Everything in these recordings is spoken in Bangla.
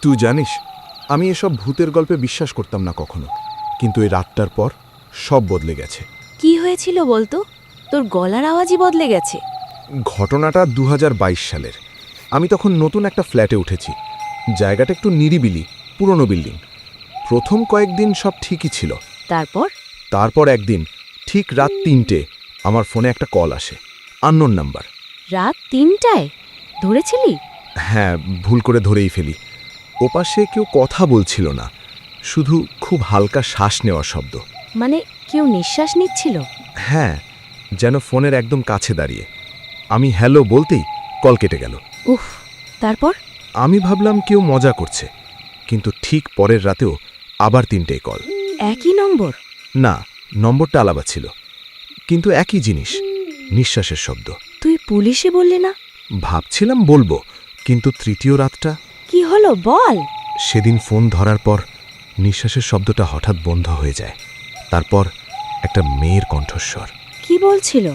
তুই জানিস, আমি এসব ভূতের গল্পে বিশ্বাস করতাম না কখনো, কিন্তু এই রাতটার পর সব বদলে গেছে। কি হয়েছিল বলতো? তোর গলার আওয়াজই বদলে গেছে। ঘটনাটা 2022 সালের। আমি তখন নতুন একটা ফ্ল্যাটে উঠেছি। জায়গাটা একটু নিরিবিলি, পুরনো বিল্ডিং। প্রথম কয়েকদিন সব ঠিকই ছিল। তারপর একদিন ঠিক রাত 3টে আমার ফোনে একটা কল আসে, আননোন নাম্বার। রাত 3টায় ধরেছিলি? হ্যাঁ, ভুল করে ধরেই ফেলি। ওপাশে কেউ কথা বলছিল না, শুধু খুব হালকা শ্বাস নেওয়ার শব্দ। মানে কেউ নিঃশ্বাস নিচ্ছিল? হ্যাঁ, যেন ফোনের একদম কাছে দাঁড়িয়ে। আমি হ্যালো বলতেই কল কেটে গেল। উফ, তারপর? আমি ভাবলাম কেউ মজা করছে, কিন্তু ঠিক পরের রাতেও আবার 3টেই কল। একই নম্বর? না, নম্বরটা আলাদা ছিল, কিন্তু একই জিনিস, নিঃশ্বাসের শব্দ। তুই পুলিশে বললি না? ভাবছিলাম বলবো, কিন্তু তৃতীয় রাতটা। কি হলো বল। সেদিন ফোন ধরার পর নিঃশ্বাসের শব্দটা হঠাৎ বন্ধ হয়ে যায়। তারপর একটা মেয়ের কণ্ঠস্বর। কি বলছিল?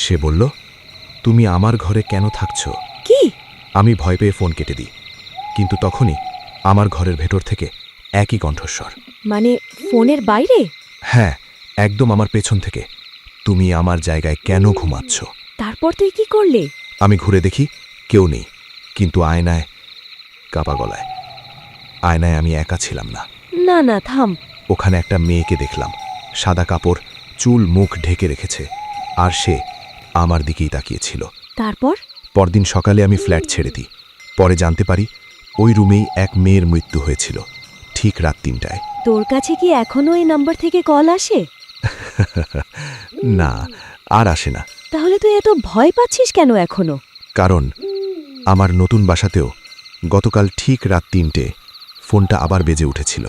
সে বলল, তুমি আমার ঘরে কেন থাকছো? কি? আমি ভয় পেয়ে ফোন কেটে দিই, কিন্তু তখনই আমার ঘরের ভেতর থেকে একই কণ্ঠস্বর। মানে ফোনের বাইরে? হ্যাঁ, একদম আমার পেছন থেকে, তুমি আমার জায়গায় কেন ঘুমাচ্ছ? তারপর তুই কি করলি? আমি ঘুরে দেখি কেউ নেই, কিন্তু আয়নায় কাপা গলায়। আয়নায় আমি একা ছিলাম না। না না থাম। ওখানে একটা মেয়েকে দেখলাম, সাদা কাপড়, চুল মুখ ঢেকে রেখেছে, আর সে আমার দিকেই তাকিয়েছিল। তারপর? পরদিন সকালে আমি ফ্ল্যাট ছেড়ে দিই। পরে জানতে পারি ওই রুমেই এক মেয়ের মৃত্যু হয়েছিল, ঠিক রাত 3টায়। তোর কাছে কি এখনো এই নাম্বার থেকে কল আসে? না, আর আসে না। তাহলে তুই এত ভয় পাচ্ছিস কেন এখনো? কারণ আমার নতুন বাসাতেও গতকাল ঠিক রাত 3টে ফোনটা আবার বেজে উঠেছিল।